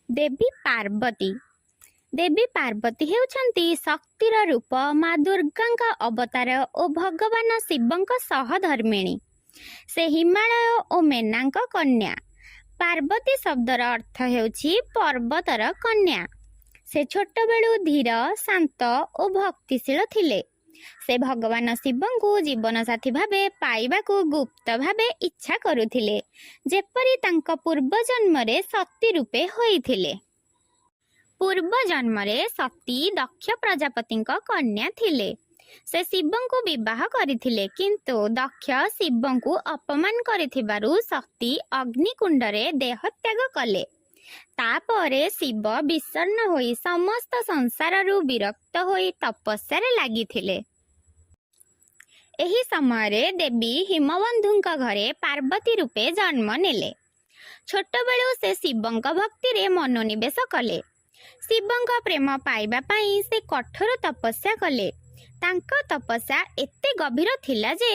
ଦେବୀ ପାର୍ବତୀ। ଦେବୀ ପାର୍ବତୀ ହେଉଛନ୍ତି ଶକ୍ତିର ରୂପ, ମା ଦୁର୍ଗାଙ୍କ ଅବତାର ଓ ଭଗବାନ ଶିବଙ୍କ ସହଧର୍ମିଣୀ। ସେ ହିମାଳୟ ଓ ମେନାଙ୍କ କନ୍ୟା। ପାର୍ବତୀ ଶବ୍ଦର ଅର୍ଥ ହେଉଛି ପର୍ବତର କନ୍ୟା। ସେ ଛୋଟବେଳୁ ଧୀର, ଶାନ୍ତ ଓ ଭକ୍ତିଶୀଳ ଥିଲେ। ସେ ଭଗବାନ ଶିବଙ୍କୁ ଜୀବନସାଥୀ ଭାବେ ପାଇବାକୁ ଗୁପ୍ତ ଭାବେ ଇଚ୍ଛା କରୁଥିଲେ, ଯେପରି ତାଙ୍କ ପୂର୍ବ ଜନ୍ମରେ ସତୀ ରୂପେ ହୋଇଥିଲେ। ପୂର୍ବ ଜନ୍ମରେ ସତୀ ଦକ୍ଷ ପ୍ରଜାପତିଙ୍କ କନ୍ୟା ଥିଲେ। ସେ ଶିବଙ୍କୁ ବିବାହ କରିଥିଲେ, କିନ୍ତୁ ଦକ୍ଷ ଶିବଙ୍କୁ ଅପମାନ କରିଥିବାରୁ ସତୀ ଅଗ୍ନିକୁଣ୍ଡରେ ଦେହତ୍ୟାଗ କଲେ। ତାପରେ ଶିବ ବିଷଣ୍ଣ ହୋଇ ସମସ୍ତ ସଂସାରରୁ ବିରକ୍ତ ହୋଇ ତପସ୍ୟାରେ ଲାଗିଥିଲେ। ଏହି ସମୟରେ ଦେବୀ ହିମବନ୍ଧୁଙ୍କ ଘରେ ପାର୍ବତୀ ରୂପେ ଜନ୍ମ ନେଲେ। ଛୋଟବେଳୁ ସେ ଶିବଙ୍କ ଭକ୍ତିରେ ମନୋନିବେଶ କଲେ। ଶିବଙ୍କ ପ୍ରେମ ପାଇବା ପାଇଁ ସେ କଠୋର ତପସ୍ୟା କଲେ। ତାଙ୍କ ତପସ୍ୟା ଏତେ ଗଭୀର ଥିଲା ଯେ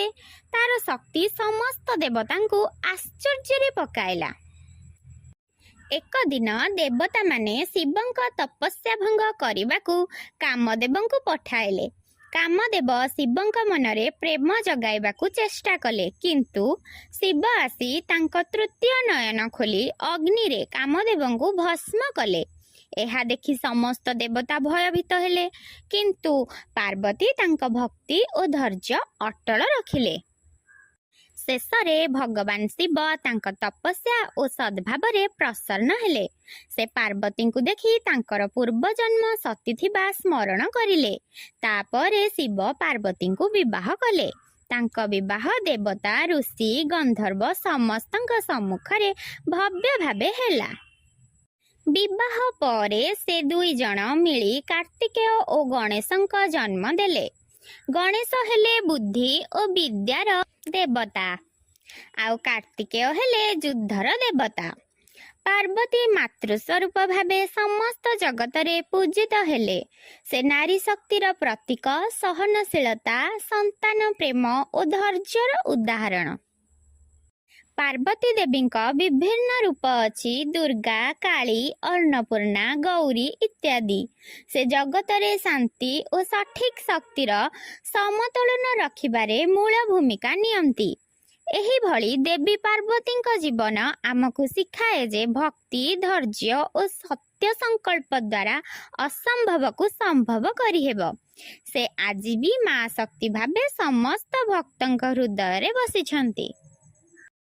ତାର ଶକ୍ତି ସମସ୍ତ ଦେବତାଙ୍କୁ ଆଶ୍ଚର୍ଯ୍ୟରେ ପକାଇଲା। ଏକ ଦିନ ଦେବତାମାନେ ଶିବଙ୍କ ତପସ୍ୟା ଭଙ୍ଗ କରିବାକୁ କାମଦେବଙ୍କୁ ପଠାଇଲେ। କାମଦେବ ଶିବଙ୍କ ମନରେ ପ୍ରେମ ଜଗାଇବାକୁ ଚେଷ୍ଟା କଲେ, କିନ୍ତୁ ଶିବ ଆସି ତାଙ୍କ ତୃତୀୟ ନୟନ ଖୋଲି ଅଗ୍ନିରେ କାମଦେବଙ୍କୁ ଭସ୍ମ କଲେ। ଏହା ଦେଖି ସମସ୍ତ ଦେବତା ଭୟଭୀତ ହେଲେ, କିନ୍ତୁ ପାର୍ବତୀ ତାଙ୍କ ଭକ୍ତି ଓ ଧୈର୍ଯ୍ୟ ଅଟଳ ରଖିଲେ। ଶେଷରେ ଭଗବାନ ଶିବ ତାଙ୍କ ତପସ୍ୟା ଓ ସଦ୍ଭାବରେ ପ୍ରସନ୍ନ ହେଲେ। ସେ ପାର୍ବତୀଙ୍କୁ ଦେଖି ତାଙ୍କର ପୂର୍ବଜନ୍ମ ସତୀ ଥିବା ସ୍ମରଣ କରିଲେ। ତାପରେ ଶିବ ପାର୍ବତୀଙ୍କୁ ବିବାହ କଲେ। ତାଙ୍କ ବିବାହ ଦେବତା, ଋଷି, ଗନ୍ଧର୍ବ ସମସ୍ତଙ୍କ ସମ୍ମୁଖରେ ଭବ୍ୟ ଭାବେ ହେଲା। ବିବାହ ପରେ ସେ ଦୁଇ ଜଣ ମିଳି କାର୍ତ୍ତିକେୟ ଓ ଗଣେଶଙ୍କ ଜନ୍ମ ଦେଲେ। ଗଣେଶ ହେଲେ ବୁଦ୍ଧି ଓ ବିଦ୍ୟାର ଦେବତା, ଆଉ କାର୍ତ୍ତିକେୟ ହେଲେ ଯୁଦ୍ଧର ଦେବତା। ପାର୍ବତୀ ମାତୃ ସ୍ୱରୂପ ଭାବେ ସମସ୍ତ ଜଗତରେ ପୂଜିତ ହେଲେ। ସେ ନାରୀ ଶକ୍ତିର ପ୍ରତୀକ, ସହନଶୀଳତା, ସନ୍ତାନ ପ୍ରେମ ଓ ଧୈର୍ଯ୍ୟର ଉଦାହରଣ। ପାର୍ବତୀ ଦେବୀଙ୍କ ବିଭିନ୍ନ ରୂପ ଅଛି: ଦୁର୍ଗା, କାଳୀ, ଅନ୍ନପୂର୍ଣ୍ଣା, ଗୌରୀ ଇତ୍ୟାଦି। ସେ ଜଗତରେ ଶାନ୍ତି ଓ ସଠିକ ଶକ୍ତିର ସମତୋଳନ ରଖିବାରେ ମୂଳ ଭୂମିକା ନିଅନ୍ତି। ଏହିଭଳି ଦେବୀ ପାର୍ବତୀଙ୍କ ଜୀବନ ଆମକୁ ଶିଖାଏ ଯେ ଭକ୍ତି, ଧୈର୍ଯ୍ୟ ଓ ସତ୍ୟ ସଂକଳ୍ପ ଦ୍ୱାରା ଅସମ୍ଭବକୁ ସମ୍ଭବ କରିହେବ। ସେ ଆଜି ବି ମା ଶକ୍ତି ଭାବେ ସମସ୍ତ ଭକ୍ତଙ୍କ ହୃଦୟରେ ବସିଛନ୍ତି।